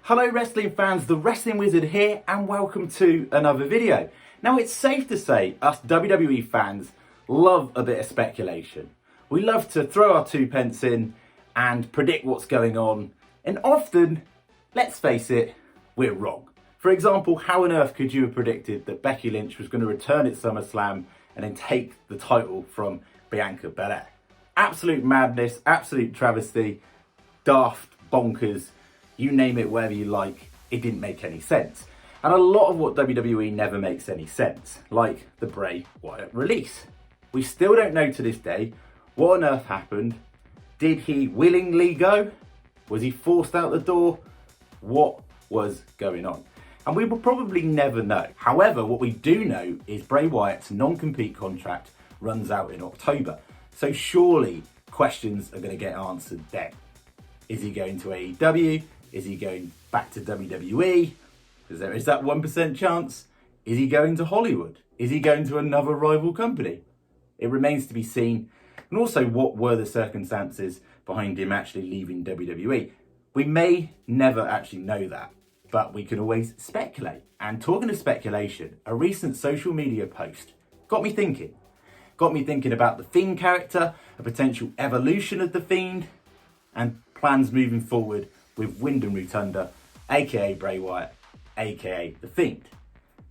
Hello wrestling fans, the Wrestling Wizard here and welcome to another video. Now it's safe to say us WWE fans love a bit of speculation. We love to throw our 2 pence in and predict what's going on, and often, let's face it, we're wrong. For example, how on earth could you have predicted that Becky Lynch was going to return at SummerSlam and then take the title from Bianca Belair? Absolute madness, absolute travesty, daft, bonkers, you name it, wherever you like, it didn't make any sense. And a lot of what WWE never makes any sense, like the Bray Wyatt release. We still don't know to this day what on earth happened. Did he willingly go? Was he forced out the door? What was going on? And we will probably never know. However, what we do know is Bray Wyatt's non-compete contract runs out in October. So surely questions are going to get answered then. Is he going to AEW? Is he going back to WWE? Is that 1% chance? Is he going to Hollywood? Is he going to another rival company? It remains to be seen. And also, what were the circumstances behind him actually leaving WWE? We may never actually know that, but we can always speculate. And talking of speculation, a recent social media post got me thinking. Got me thinking about the Fiend character, a potential evolution of the Fiend, and plans moving forward with Windham Rotunda, aka Bray Wyatt, aka The Fiend.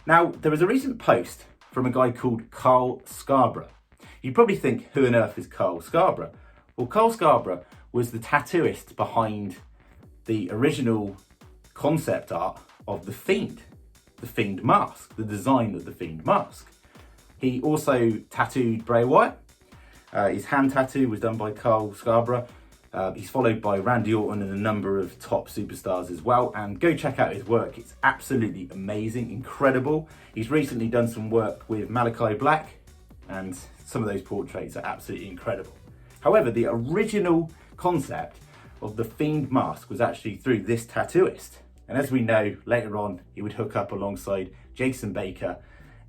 Now, there was a recent post from a guy called Carl Scarborough. You probably think, who on earth is Carl Scarborough? Well, Carl Scarborough was the tattooist behind the original concept art of The Fiend mask, the design of the Fiend mask. He also tattooed Bray Wyatt. His hand tattoo was done by Carl Scarborough. He's followed by Randy Orton and a number of top superstars as well. And go check out his work. It's absolutely amazing, incredible. He's recently done some work with Malachi Black, and some of those portraits are absolutely incredible. However, the original concept of the Fiend mask was actually through this tattooist. And as we know, later on, he would hook up alongside Jason Baker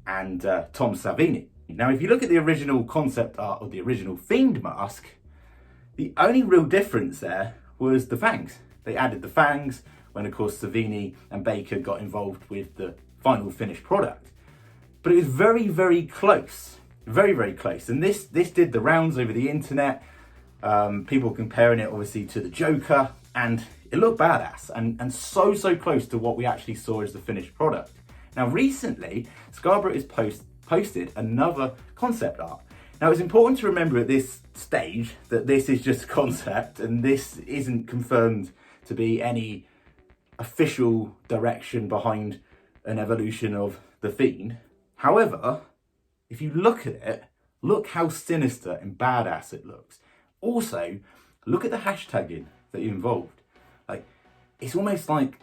and Tom Savini. Now, if you look at the original concept art of the original Fiend mask, the only real difference there was the fangs. They added the fangs when, of course, Savini and Baker got involved with the final finished product. But it was very, very close. Very, very close. And this did the rounds over the internet. People comparing it, obviously, to the Joker. And it looked badass and so close to what we actually saw as the finished product. Now, recently, Scarborough has posted another concept art. Now, it's important to remember at this stage that this is just a concept and this isn't confirmed to be any official direction behind an evolution of the Fiend. However, if you look at it, look how sinister and badass it looks. Also, look at the hashtagging that you involved. It's almost like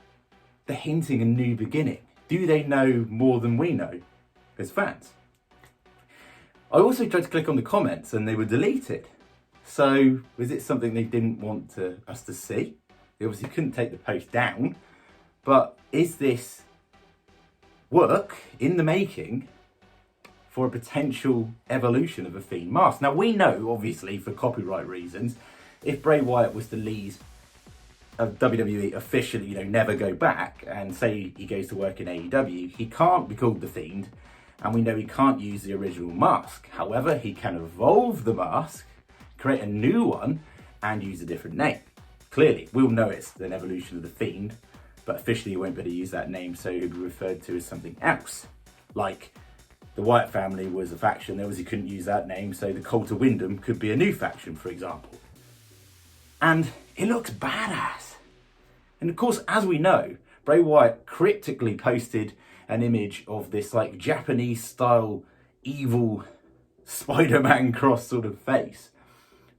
they're hinting a new beginning. Do they know more than we know as fans? I also tried to click on the comments and they were deleted. So was it something they didn't want us to see? They obviously couldn't take the post down. But is this work in the making for a potential evolution of a Fiend mask? Now, we know, obviously, for copyright reasons, if Bray Wyatt was to leave WWE officially, never go back, and say he goes to work in AEW, he can't be called The Fiend. And we know he can't use the original mask. However, he can evolve the mask, create a new one, and use a different name. Clearly, we'll know it's an evolution of the Fiend, but officially he won't be able to use that name, so he'll be referred to as something else. Like the Wyatt family was a faction, obviously couldn't use that name, so the Cult of Windham could be a new faction, for example. And it looks badass. And of course, as we know, Bray Wyatt cryptically posted an image of this Japanese style evil Spider-Man cross sort of face.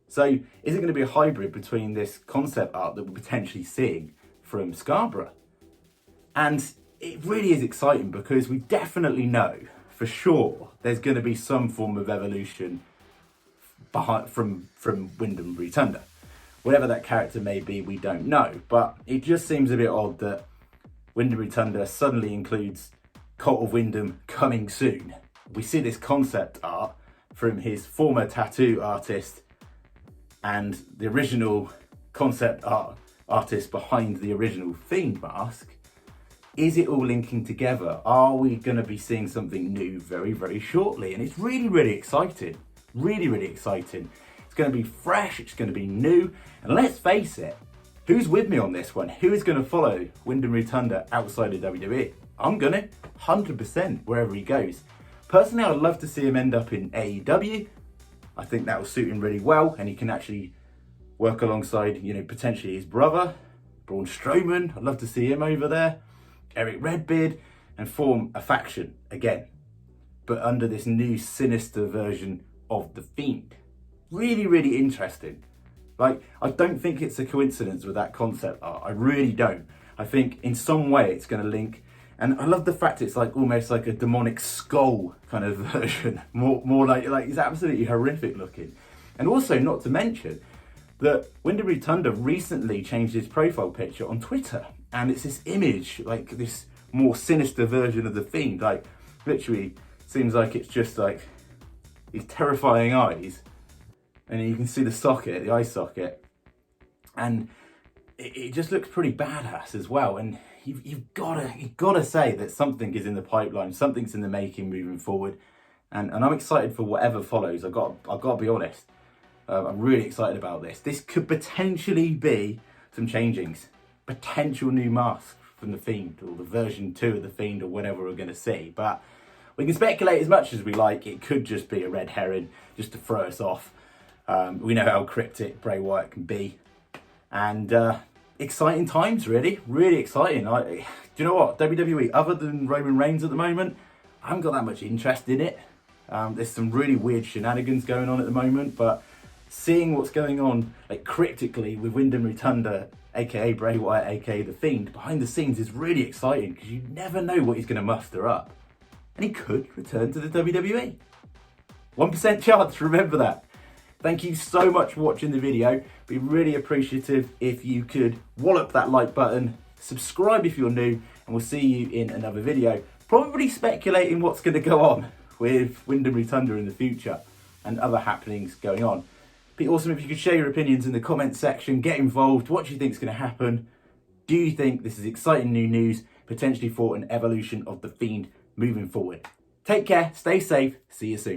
So is it going to be a hybrid between this concept art that we're potentially seeing from Scarborough? And it really is exciting because we definitely know for sure there's going to be some form of evolution from Windham Rotunda. Whatever that character may be, we don't know. But it just seems a bit odd that Windham Rotunda suddenly includes Cult of Windham coming soon. We see this concept art from his former tattoo artist and the original concept art artist behind the original Fiend mask. Is it all linking together? Are we going to be seeing something new very, very shortly? And it's really, really exciting. Really, really exciting. It's going to be fresh, it's going to be new. And let's face it, who's with me on this one? Who is going to follow Windham Rotunda outside of WWE? I'm going to, 100% wherever he goes. Personally, I'd love to see him end up in AEW. I think that will suit him really well, and he can actually work alongside, potentially his brother, Braun Strowman. I'd love to see him over there. Eric Redbeard, and form a faction again, but under this new sinister version of the Fiend. Really, really interesting. Like, I don't think it's a coincidence with that concept art. I really don't. I think in some way it's going to link, and I love the fact it's like almost like a demonic skull kind of version. More like it's absolutely horrific looking. And also, not to mention that Windham Rotunda recently changed his profile picture on Twitter. And it's this image, like this more sinister version of the Fiend. Like, literally, seems like it's just like these terrifying eyes. And you can see the socket, the eye socket. And it just looks pretty badass as well. And you've gotta say that something is in the pipeline, something's in the making moving forward. And I'm excited for whatever follows. I've got to be honest. I'm really excited about this. This could potentially be some changings. Potential new mask from the Fiend, or the version 2 of the Fiend, or whatever we're going to see. But we can speculate as much as we like. It could just be a red herring just to throw us off. We know how cryptic Bray Wyatt can be. And exciting times, really. Really exciting. Do you know what? WWE, other than Roman Reigns at the moment, I haven't got that much interest in it. There's some really weird shenanigans going on at the moment, but seeing what's going on, like, cryptically with Windham Rotunda, aka Bray Wyatt, aka The Fiend, behind the scenes is really exciting, because you never know what he's going to muster up. And he could return to the WWE. 1% chance, remember that. Thank you so much for watching the video. Be really appreciative if you could wallop that like button, subscribe if you're new, and we'll see you in another video. Probably speculating what's going to go on with Windham Rotunda in the future and other happenings going on. Be awesome if you could share your opinions in the comments section. Get involved. What do you think is going to happen? Do you think this is exciting new news, potentially for an evolution of the Fiend moving forward? Take care, stay safe, see you soon.